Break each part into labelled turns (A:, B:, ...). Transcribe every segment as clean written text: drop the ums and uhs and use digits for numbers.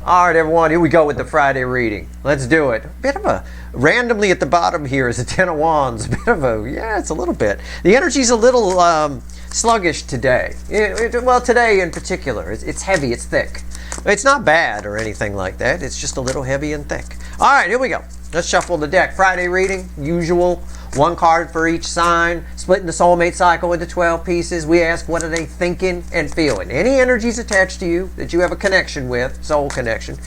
A: All right, everyone, here we go with the Friday reading. Let's do it. A bit of a, randomly at the bottom here is a Ten of Wands. A bit of a, yeah, it's a little bit. The energy's a little sluggish today. Well, today in particular. It's heavy, it's thick. It's not bad or anything like that. It's just a little heavy and thick. All right, here we go. Let's shuffle the deck. Friday reading, usual. One card for each sign, splitting the soulmate cycle into 12 pieces. We ask, what are they thinking and feeling? Any energies attached to you that you have a connection with, soul connection.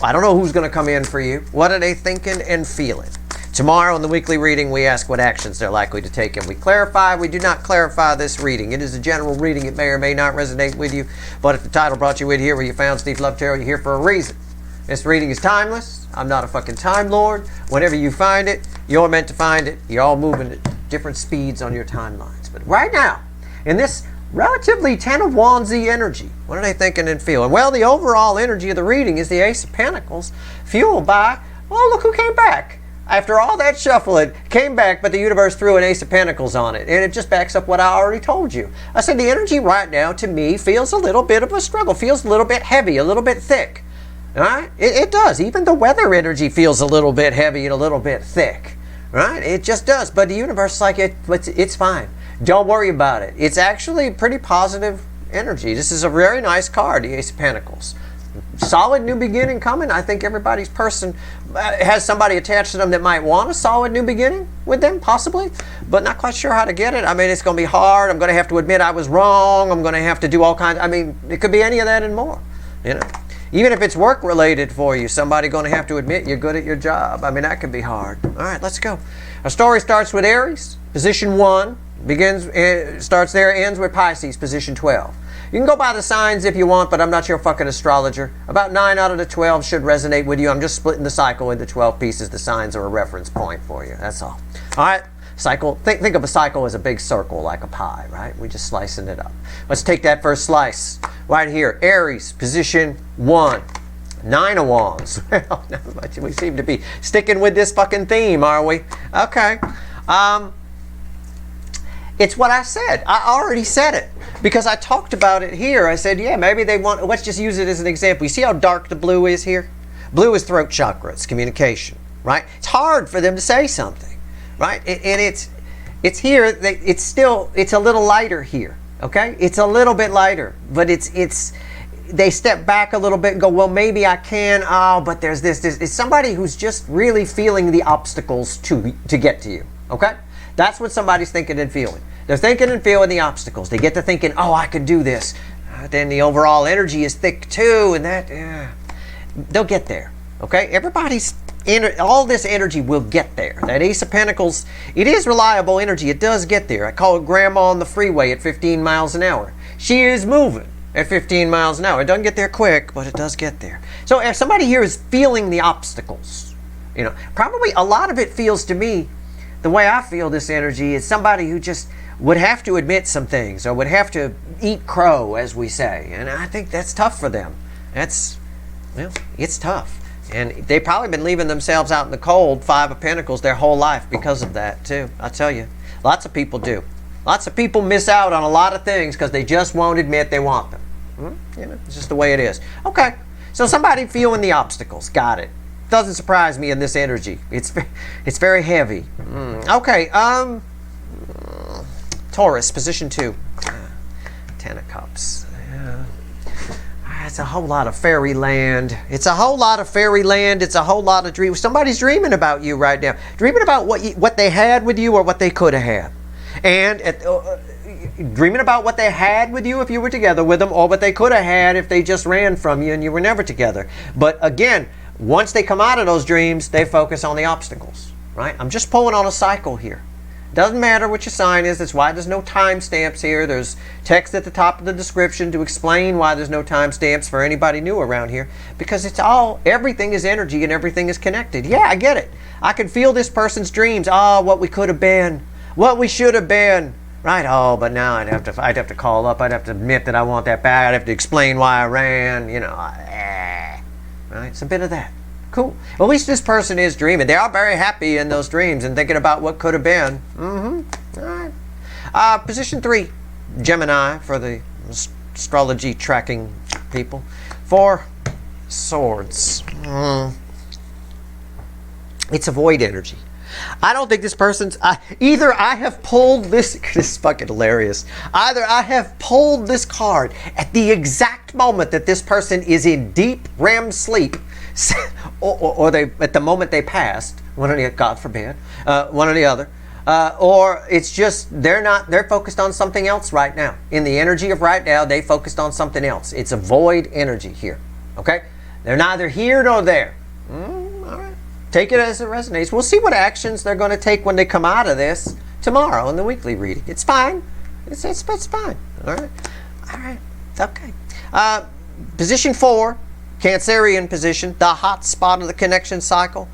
A: I don't know who's going to come in for you. What are they thinking and feeling? Tomorrow in the weekly reading, we ask what actions they're likely to take, and we clarify. We do not clarify this reading. It is a general reading. It may or may not resonate with you, but if the title brought you in here where you found Steve Love Tarot, you're here for a reason. This reading is timeless. I'm not a fucking time lord. Whenever you find it, you're meant to find it. You're all moving at different speeds on your timelines. But right now, in this relatively Ten of Wandsy energy, what are they thinking and feeling? Well, the overall energy of the reading is the Ace of Pentacles, fueled by, oh, look who came back. After all that shuffling, came back, but the universe threw an Ace of Pentacles on it. And it just backs up what I already told you. I said the energy right now, to me, feels a little bit of a struggle. Feels a little bit heavy, a little bit thick. All right? It does. Even the weather energy feels a little bit heavy and a little bit thick. Right? It just does. But the universe is like, it's fine. Don't worry about it. It's actually pretty positive energy. This is a very nice card, the Ace of Pentacles. Solid new beginning coming. I think everybody's person has somebody attached to them that might want a solid new beginning with them, possibly, but not quite sure how to get it. I mean, it's going to be hard. I'm going to have to admit I was wrong. I'm going to have to do all kinds. I mean, it could be any of that and more, you know. Even if it's work related for you, somebody going to have to admit you're good at your job. I mean, that could be hard. All right, let's go. Our story starts with Aries, position 1, starts there, ends with Pisces, position 12. You can go by the signs if you want, but I'm not your fucking astrologer. About 9 out of the 12 should resonate with you. I'm just splitting the cycle into 12 pieces. The signs are a reference point for you. That's all. All right. Cycle. Think of a cycle as a big circle, like a pie, right? We're just slicing it up. Let's take that first slice. Right here, Aries, position 1. 9 of Wands. Well, we seem to be sticking with this fucking theme, are we? Okay. It's what I said. I already said it because I talked about it here. I said, yeah, maybe they want, let's just use it as an example. You see how dark the blue is here? Blue is throat chakra. It's communication, right? It's hard for them to say something, right? And it's here. It's a little lighter here, okay? It's a little bit lighter, but they step back a little bit and go, well, maybe I can. Oh, but there's this. It's somebody who's just really feeling the obstacles to get to you, okay? That's what somebody's thinking and feeling. They're thinking and feeling the obstacles. They get to thinking, oh, I could do this. Then the overall energy is thick too, and that, they'll get there, okay? All this energy will get there. That Ace of Pentacles, it is reliable energy. It does get there. I call it grandma on the freeway at 15 miles an hour. She is moving at 15 miles an hour. It doesn't get there quick, but it does get there. So if somebody here is feeling the obstacles, you know, probably a lot of it feels to me, the way I feel this energy is somebody who just would have to admit some things or would have to eat crow, as we say. And I think that's tough for them. Well, it's tough. And they've probably been leaving themselves out in the cold, 5 of Pentacles, their whole life because of that, too. I tell you, lots of people do. Lots of people miss out on a lot of things because they just won't admit they want them. You know, it's just the way it is. Okay, so somebody feeling the obstacles. Got it. Doesn't surprise me in this energy. It's very heavy. Okay, Taurus, position 2. 10 of Cups. It's a whole lot of fairyland. It's a whole lot of fairyland. It's a whole lot of dreams. Somebody's dreaming about you right now. Dreaming about what they had with you or what they could have had. And dreaming about what they had with you if you were together with them or what they could have had if they just ran from you and you were never together. But again, once they come out of those dreams, they focus on the obstacles, right? I'm just pulling on a cycle here. Doesn't matter what your sign is. That's why there's no timestamps here. There's text at the top of the description to explain why there's no timestamps for anybody new around here. Because everything is energy and everything is connected. Yeah, I get it. I can feel this person's dreams. Oh, what we could have been. What we should have been. Right? Oh, but now I'd have to call up. I'd have to admit that I want that back. I'd have to explain why I ran. You know, right? It's a bit of that. Cool. Well, at least this person is dreaming. They are very happy in those dreams and thinking about what could have been. All right. Position 3, Gemini, for the astrology tracking people. 4 Swords. It's a void energy. I don't think this person's... either I have pulled this... This is fucking hilarious. Either I have pulled this card at the exact moment that this person is in deep REM sleep, or they at the moment they passed, one or the, God forbid, one or the other, or it's just they're focused on something else right now. In the energy of right now, they focused on something else. It's a void energy here. Okay? They're neither here nor there. All right. Take it as it resonates. We'll see what actions they're going to take when they come out of this tomorrow in the weekly reading. It's fine. It's fine. All right. All right. Okay. Position 4, Cancerian position, the hot spot of the connection cycle.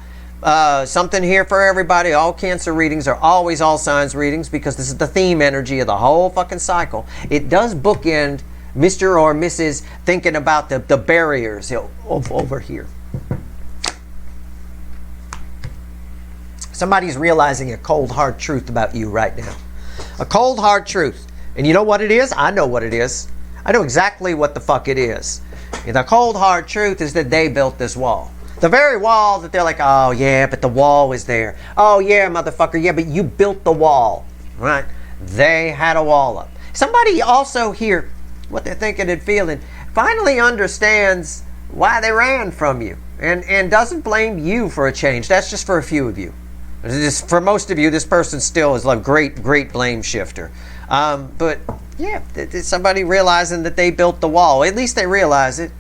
A: Something here for everybody. All Cancer readings are always all signs readings because this is the theme energy of the whole fucking cycle. It does bookend Mr. or Mrs. thinking about the barriers over here. Somebody's realizing a cold, hard truth about you right now. A cold, hard truth. And you know what it is? I know what it is. I know exactly what the fuck it is. And the cold, hard truth is that they built this wall. The very wall that they're like, oh yeah, but the wall was there. Oh yeah, motherfucker, yeah, but you built the wall. Right? They had a wall up. Somebody also here, what they're thinking and feeling, finally understands why they ran from you. And doesn't blame you for a change. That's just for a few of you. For most of you, this person still is a great blame shifter. But yeah, somebody realizing that they built the wall. At least they realize it.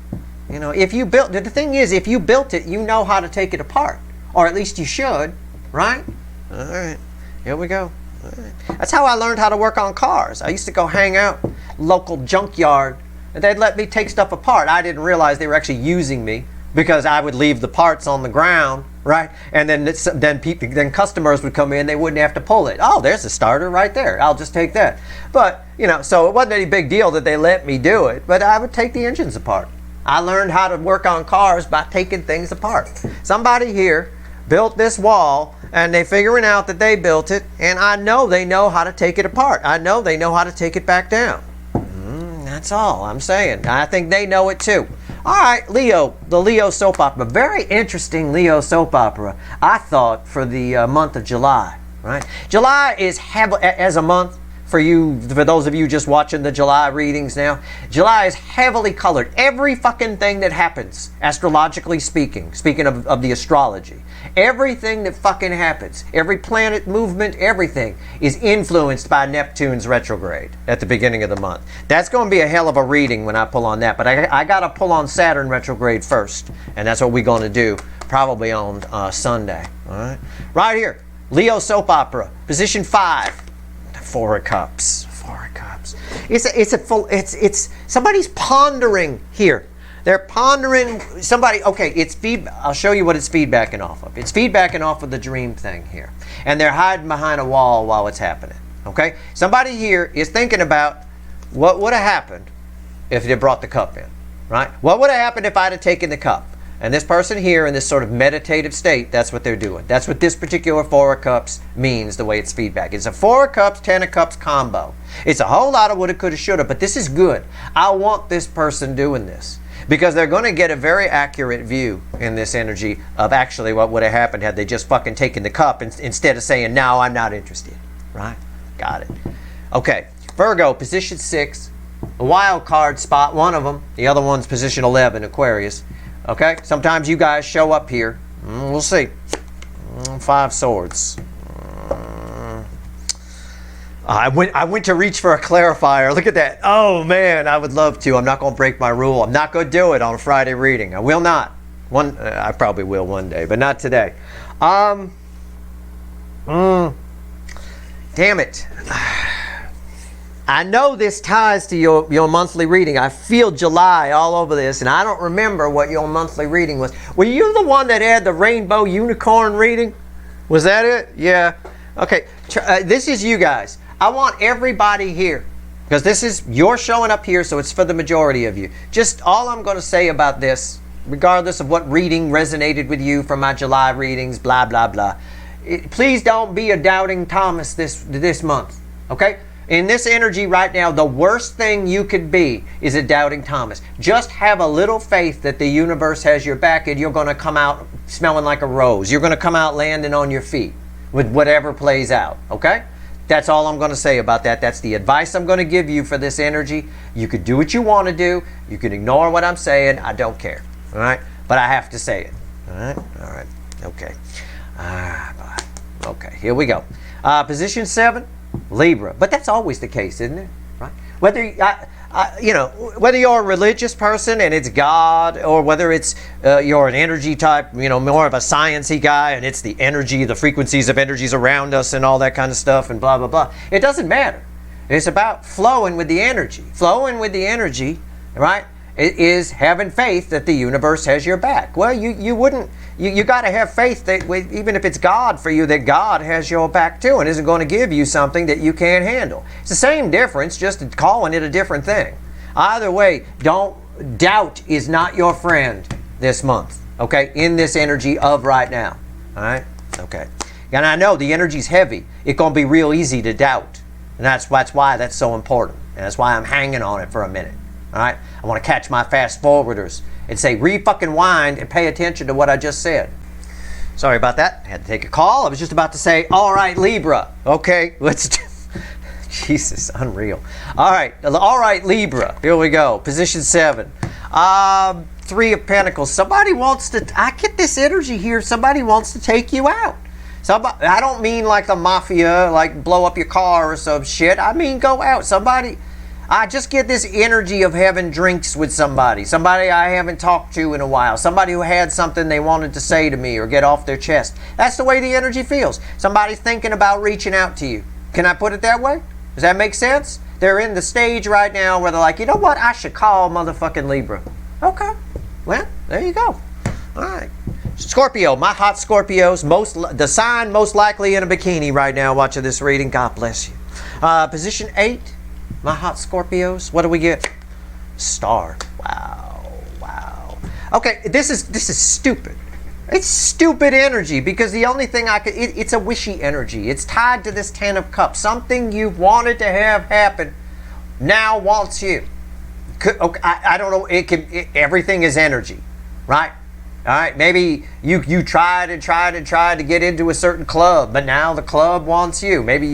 A: You know, if you built, the thing is, if you built it, you know how to take it apart. Or at least you should, right? All right, here we go. All right. That's how I learned how to work on cars. I used to go hang out local junkyard, and they'd let me take stuff apart. I didn't realize they were actually using me because I would leave the parts on the ground, right? And then customers would come in, they wouldn't have to pull it. Oh, there's a starter right there. I'll just take that. But, you know, so it wasn't any big deal that they let me do it, but I would take the engines apart. I learned how to work on cars by taking things apart. Somebody here built this wall, and they're figuring out that they built it, and I know they know how to take it apart. I know they know how to take it back down. That's all I'm saying. I think they know it too. All right, Leo, the Leo soap opera. Very interesting Leo soap opera, I thought, for the month of July. Right? July is, as a month, for those of you just watching the July readings now, July is heavily colored. Every fucking thing that happens, astrologically speaking of the astrology, everything that fucking happens, every planet movement, everything is influenced by Neptune's retrograde at the beginning of the month. That's going to be a hell of a reading when I pull on that, but I got to pull on Saturn retrograde first, and that's what we're going to do probably on Sunday. All right, right here, Leo soap opera, position 5. Four of Cups. Four of Cups. It's somebody's pondering here. They're pondering somebody. Okay, it's feed. I'll show you what it's feedbacking off of. It's feedbacking off of the dream thing here, and they're hiding behind a wall while it's happening. Okay, somebody here is thinking about what would have happened if they brought the cup in. Right? What would have happened if I'd have taken the cup? And this person here in this sort of meditative state, that's what they're doing. That's what this particular Four of Cups means, the way it's feedback. It's a Four of Cups, 10 of Cups combo. It's a whole lot of woulda, coulda, shoulda, but this is good. I want this person doing this because they're going to get a very accurate view in this energy of actually what would have happened had they just fucking taken the cup instead of saying, no, I'm not interested. Right? Got it. Okay. Virgo, position 6. A wild card spot, one of them. The other one's position 11, Aquarius. Okay, sometimes you guys show up here. We'll see. 5 swords. I went to reach for a clarifier. Look at that. Oh man, I would love to. I'm not going to break my rule. I'm not going to do it on a Friday reading. I will not. I probably will one day, but not today. Damn it. I know this ties to your monthly reading. I feel July all over this, and I don't remember what your monthly reading was. Were you the one that had the rainbow unicorn reading? Was that it? Yeah. Okay. This is you guys. I want everybody here, because you're showing up here, so it's for the majority of you. Just all I'm going to say about this, regardless of what reading resonated with you from my July readings, blah, blah, blah. Please don't be a doubting Thomas this month. Okay? In this energy right now, the worst thing you could be is a doubting Thomas. Just have a little faith that the universe has your back and you're going to come out smelling like a rose. You're going to come out landing on your feet with whatever plays out, okay? That's all I'm going to say about that. That's the advice I'm going to give you for this energy. You could do what you want to do. You can ignore what I'm saying. I don't care, all right? But I have to say it, all right, okay. Okay, here we go. Position 7. Libra, but that's always the case, isn't it? Right? Whether whether you're a religious person and it's God, or whether it's you're an energy type, more of a sciencey guy, and it's the energy, the frequencies of energies around us, and all that kind of stuff, and blah blah blah. It doesn't matter. It's about flowing with the energy. Flowing with the energy, right? It is having faith that the universe has your back. Well, you got to have faith that even if it's God for you, that God has your back too and isn't going to give you something that you can't handle. It's the same difference, just calling it a different thing. Either way, doubt is not your friend this month, okay, in this energy of right now, all right? Okay. And I know the energy's heavy. It's going to be real easy to doubt, and that's why that's so important, and that's why I'm hanging on it for a minute. All right, I want to catch my fast forwarders and say, re-fucking-wind and pay attention to what I just said. Sorry about that. I had to take a call. I was just about to say, all right, Libra. Okay, let's do... Jesus, unreal. All right, Libra. Here we go. Position 7. 3 of Pentacles. Somebody wants to... I get this energy here. Somebody wants to take you out. I don't mean like the mafia, like blow up your car or some shit. I mean go out. I just get this energy of having drinks with somebody I haven't talked to in a while, somebody who had something they wanted to say to me or get off their chest. That's the way the energy feels. Somebody's thinking about reaching out to you. Can I put it that way? Does that make sense? They're in the stage right now where they're like, you know what, I should call motherfucking Libra. Okay, well, there you go. All right. Scorpio, my hot Scorpios, the sign most likely in a bikini right now watching this reading. God bless you. Position 8. My hot Scorpios, what do we get? Star. Wow. Okay, this is stupid. It's stupid energy because the only thing it's a wishy energy. It's tied to this 10 of Cups. Something you wanted to have happen now wants you. Okay, I don't know. Everything is energy, right? All right, maybe you tried to get into a certain club, but now the club wants you. Maybe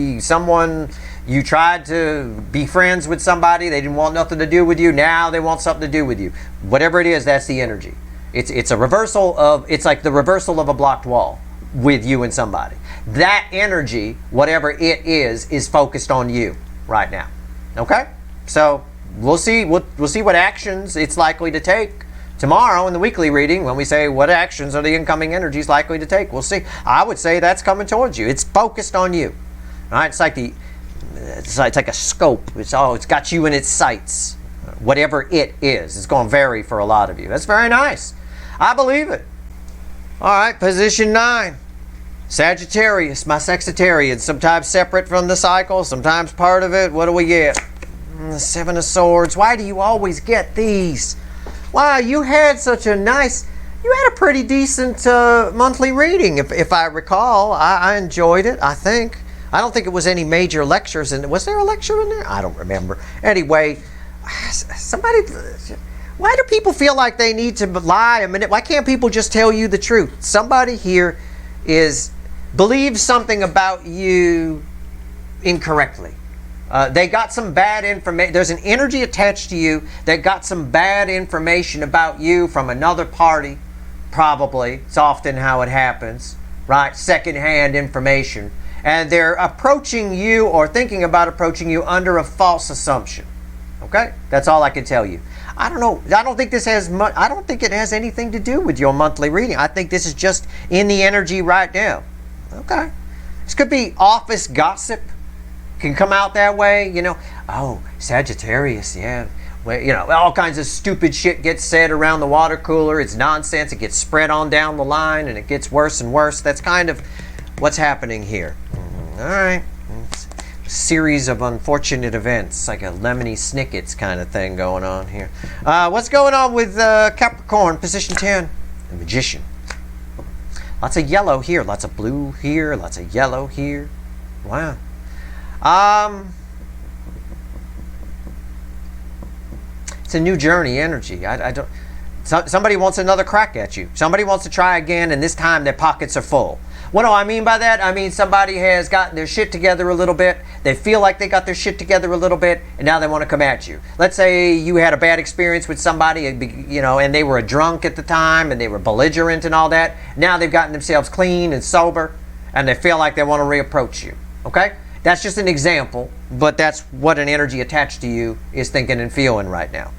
A: you tried to be friends with somebody, they didn't want nothing to do with you, now they want something to do with you. Whatever it is, that's the energy. It's a reversal of, it's like the reversal of a blocked wall with you and somebody. That energy, whatever it is focused on you right now. Okay? So we'll see what actions it's likely to take tomorrow in the weekly reading when we say what actions are the incoming energies likely to take. We'll see. I would say that's coming towards you. It's focused on you. All right? It's like a scope. It's got you in its sights. Whatever it is. It's going to vary for a lot of you. That's very nice. I believe it. All right, position 9. Sagittarius, my Sexitarian. Sometimes separate from the cycle, sometimes part of it. What do we get? The 7 of Swords. Why do you always get these? Wow, you had a pretty decent monthly reading, if I recall. I enjoyed it, I think. I don't think it was any major lectures in it. Was there a lecture in there? I don't remember. Anyway, why do people feel like they need to lie a minute? Why can't people just tell you the truth? Somebody here believes something about you incorrectly. They got some bad information. There's an energy attached to you that got some bad information about you from another party, probably. It's often how it happens, right? Secondhand information. And they're approaching you or thinking about approaching you under a false assumption. Okay? That's all I can tell you. I don't know. I don't think it has anything to do with your monthly reading. I think this is just in the energy right now. Okay. This could be office gossip. Can come out that way, Oh, Sagittarius, yeah. Well, all kinds of stupid shit gets said around the water cooler. It's nonsense. It gets spread on down the line, and it gets worse and worse. That's kind of what's happening here. All right. Series of unfortunate events, like a Lemony Snicket's kind of thing going on here. What's going on with Capricorn, position 10? The Magician. Lots of yellow here, lots of blue here, lots of yellow here. Wow. It's a new journey energy. I don't. Somebody wants another crack at you. Somebody wants to try again, and this time their pockets are full. What do I mean by that? I mean somebody has gotten their shit together a little bit. They feel like they got their shit together a little bit, and now they want to come at you. Let's say you had a bad experience with somebody, you know, and they were a drunk at the time, and they were belligerent and all that. Now they've gotten themselves clean and sober, and they feel like they want to reapproach you. Okay? That's just an example, but that's what an energy attached to you is thinking and feeling right now.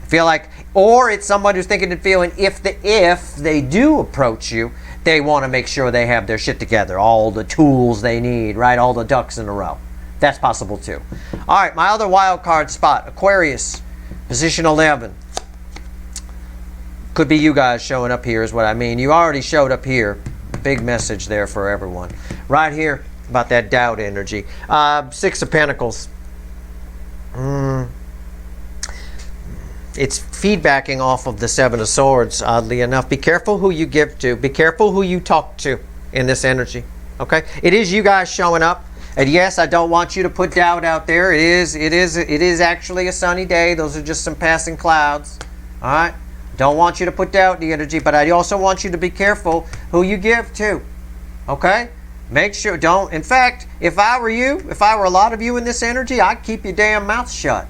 A: Feel like, or it's someone who's thinking and feeling if they do approach you, they want to make sure they have their shit together, all the tools they need, right? All the ducks in a row. That's possible too. All right, my other wild card spot, Aquarius, position 11. Could be you guys showing up here is what I mean. You already showed up here. Big message there for everyone. Right here about that doubt energy. 6 of Pentacles. It's feedbacking off of the 7 of Swords, oddly enough. Be careful who you give to. Be careful who you talk to in this energy. Okay? It is you guys showing up. And yes, I don't want you to put doubt out there. It is actually a sunny day. Those are just some passing clouds. All right? Don't want you to put doubt in the energy, but I also want you to be careful who you give to. Okay? Make sure, don't. In fact, if I were you, if I were a lot of you in this energy, I'd keep your damn mouth shut.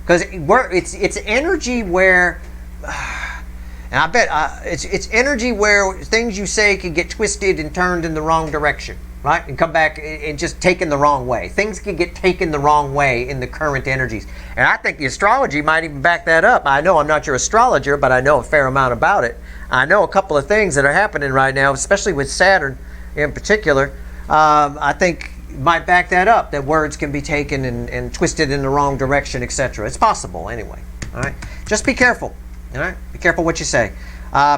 A: Because it's energy where, and I bet it's energy where things you say can get twisted and turned in the wrong direction, right? And come back and just taken the wrong way. Things can get taken the wrong way in the current energies. And I think the astrology might even back that up. I know I'm not your astrologer, but I know a fair amount about it. I know a couple of things that are happening right now, especially with Saturn in particular. I think might back that up, that words can be taken and twisted in the wrong direction, etc. It's possible anyway. All right, just be careful. All right, be careful what you say.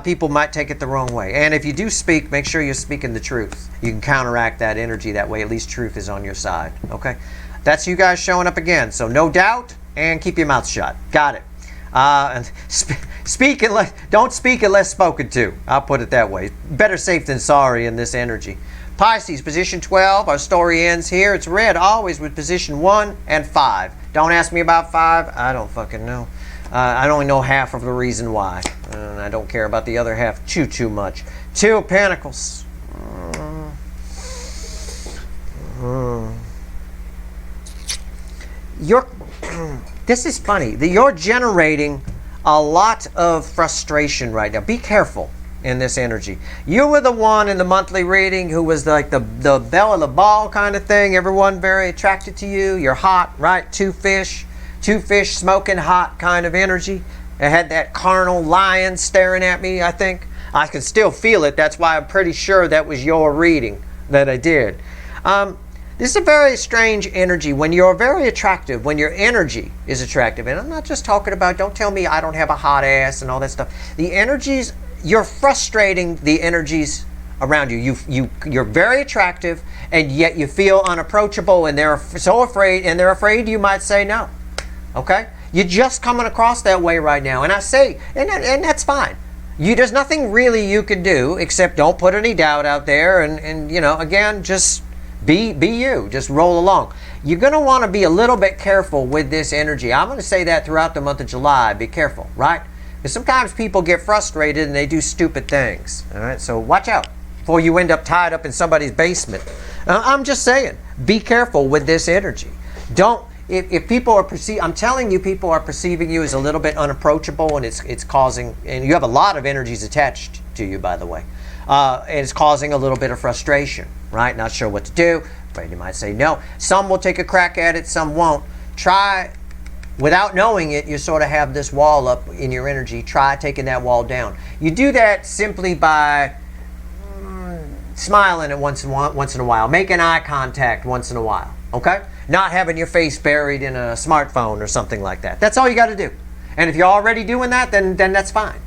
A: People might take it the wrong way, and if you do speak, make sure you're speaking the truth. You can counteract that energy that way. At least truth is on your side. Okay, that's you guys showing up again. So no doubt, and keep your mouth shut. Got it. And speak unless, don't speak unless spoken to. I'll put it that way. Better safe than sorry in this energy. Pisces, position 12. Our story ends here. It's red always with position 1 and 5. Don't ask me about 5. I don't fucking know. I only know half of the reason why. And I don't care about the other half too much. 2 of Pentacles. This is funny. You're generating a lot of frustration right now. Be careful in this energy. You were the one in the monthly reading who was like the belle of the ball kind of thing. Everyone very attracted to you. You're hot, right? Two fish smoking hot kind of energy. It had that carnal lion staring at me, I think. I can still feel it. That's why I'm pretty sure that was your reading that I did. This is a very strange energy. When you're very attractive, when your energy is attractive, and I'm not just talking about, don't tell me I don't have a hot ass and all that stuff. The energies, you're frustrating the energies around you. You're very attractive, and yet you feel unapproachable, and they're so afraid, and they're afraid you might say no. Okay? You're just coming across that way right now, and I say, and that's fine. There's nothing really you can do except don't put any doubt out there, and you know, again, just be you. Just roll along. You're going to want to be a little bit careful with this energy. I'm going to say that throughout the month of July. Be careful, right? Because sometimes people get frustrated and they do stupid things. All right, so watch out before you end up tied up in somebody's basement. I'm just saying, be careful with this energy. Don't. If people are I'm telling you, people are perceiving you as a little bit unapproachable, and it's causing, and you have a lot of energies attached to you, by the way, and it's causing a little bit of frustration, right? Not sure what to do. Afraid you might say no. Some will take a crack at it, some won't. Try, without knowing it, you sort of have this wall up in your energy. Try taking that wall down. You do that simply by smiling at once in a while, making eye contact once in a while, okay? Not having your face buried in a smartphone or something like that. That's all you got to do. And if you're already doing that, then that's fine.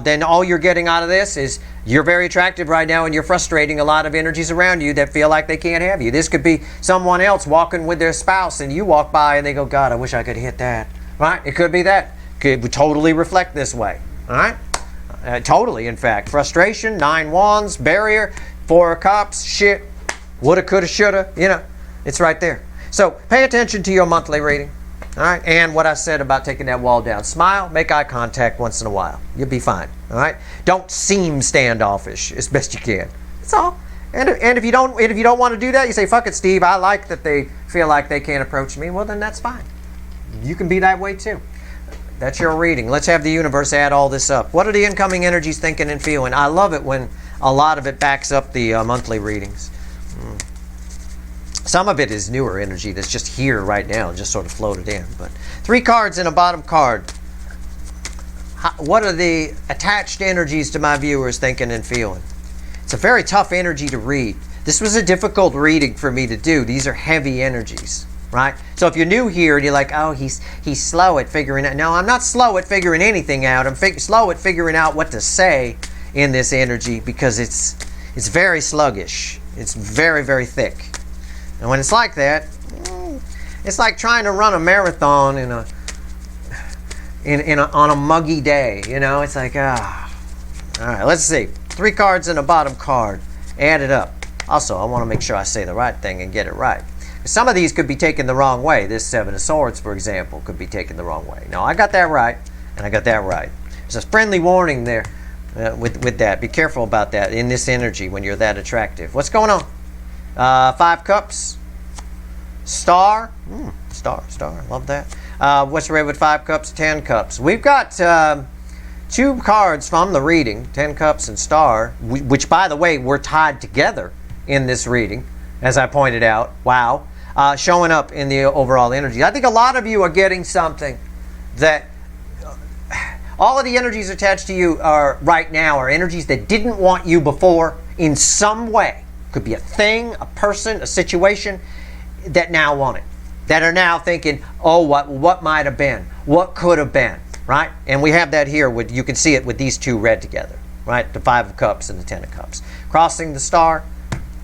A: Then all you're getting out of this is you're very attractive right now, and you're frustrating a lot of energies around you that feel like they can't have you. This could be someone else walking with their spouse, and you walk by and they go, God, I wish I could hit that. Right? It could be that. Could totally reflect this way. All right? Totally, in fact. Frustration, 9 wands, barrier, 4 of cups, shit, woulda, coulda, shoulda. You know, it's right there. So pay attention to your monthly reading. All right, and what I said about taking that wall down. Smile, make eye contact once in a while. You'll be fine. All right, don't seem standoffish as best you can. That's all. And if you don't want to do that, you say, "Fuck it, Steve. I like that they feel like they can't approach me." Well, then that's fine. You can be that way too. That's your reading. Let's have the universe add all this up. What are the incoming energies thinking and feeling? I love it when a lot of it backs up the monthly readings. Some of it is newer energy that's just here right now, just sort of floated in. But 3 cards in a bottom card. What are the attached energies to my viewers thinking and feeling? It's a very tough energy to read. This was a difficult reading for me to do. These are heavy energies, right? So if you're new here and you're like, oh, he's slow at figuring out. No, I'm not slow at figuring anything out. I'm slow at figuring out what to say in this energy because it's very sluggish. It's very, very thick. And when it's like that, it's like trying to run a marathon on a muggy day. You know, it's like, All right, let's see. 3 cards in a bottom card. Add it up. Also, I want to make sure I say the right thing and get it right. Some of these could be taken the wrong way. This 7 of Swords, for example, could be taken the wrong way. No, I got that right, and I got that right. There's a friendly warning there with that. Be careful about that in this energy when you're that attractive. What's going on? 5 Cups. Star. Star. Love that. What's the rate with 5 Cups? 10 Cups. We've got 2 cards from the reading, 10 Cups and Star, which, by the way, were tied together in this reading, as I pointed out. Wow. Showing up in the overall energy. I think a lot of you are getting something that all of the energies attached to you are right now are energies that didn't want you before in some way. Could be a thing, a person, a situation that now want it. That are now thinking, oh, what might have been? What could have been? Right? And we have that here. You can see it with these 2 read together. Right? The 5 of Cups and the 10 of Cups. Crossing the Star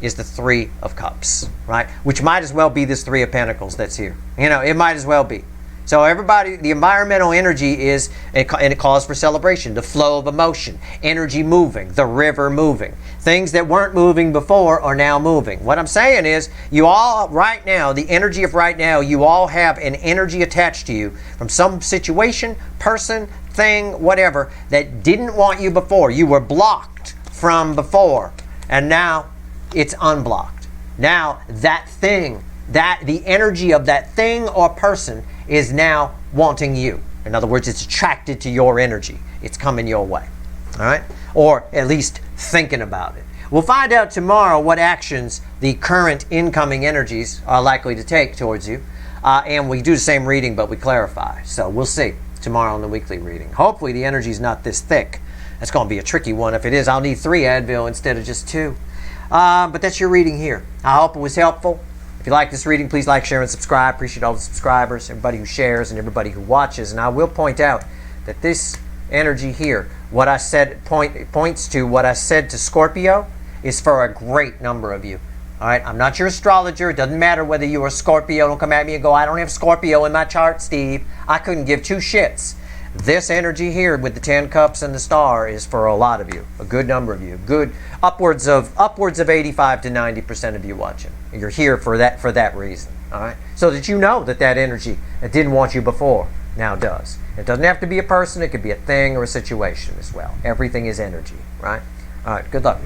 A: is the 3 of Cups. Right? Which might as well be this 3 of Pentacles that's here. You know, it might as well be. So everybody, the environmental energy is, and it calls for celebration, the flow of emotion, energy moving, the river moving. Things that weren't moving before are now moving. What I'm saying is, you all right now, the energy of right now, you all have an energy attached to you from some situation, person, thing, whatever, that didn't want you before. You were blocked from before, and now it's unblocked. Now that thing, the energy of that thing or person is now wanting you. In other words, it's attracted to your energy. It's coming your way. All right? Or at least thinking about it. We'll find out tomorrow what actions the current incoming energies are likely to take towards you. And we do the same reading, but we clarify. So we'll see tomorrow in the weekly reading. Hopefully the energy's not this thick. That's going to be a tricky one. If it is, I'll need 3 Advil instead of just 2. But that's your reading here. I hope it was helpful. If you like this reading, please like, share, and subscribe. Appreciate all the subscribers, everybody who shares, and everybody who watches. And I will point out that this energy here, what I said points to what I said to Scorpio, is for a great number of you. All right, I'm not your astrologer. It doesn't matter whether you are Scorpio. Don't come at me and go, I don't have Scorpio in my chart, Steve. I couldn't give 2 shits. This energy here with the 10 Cups and the Star is for a lot of you, a good number of you, good upwards of 85 to 90% of you watching. You're here for that reason, all right? So that you know that energy that didn't want you before now does. It doesn't have to be a person. It could be a thing or a situation as well. Everything is energy, right? All right, good luck.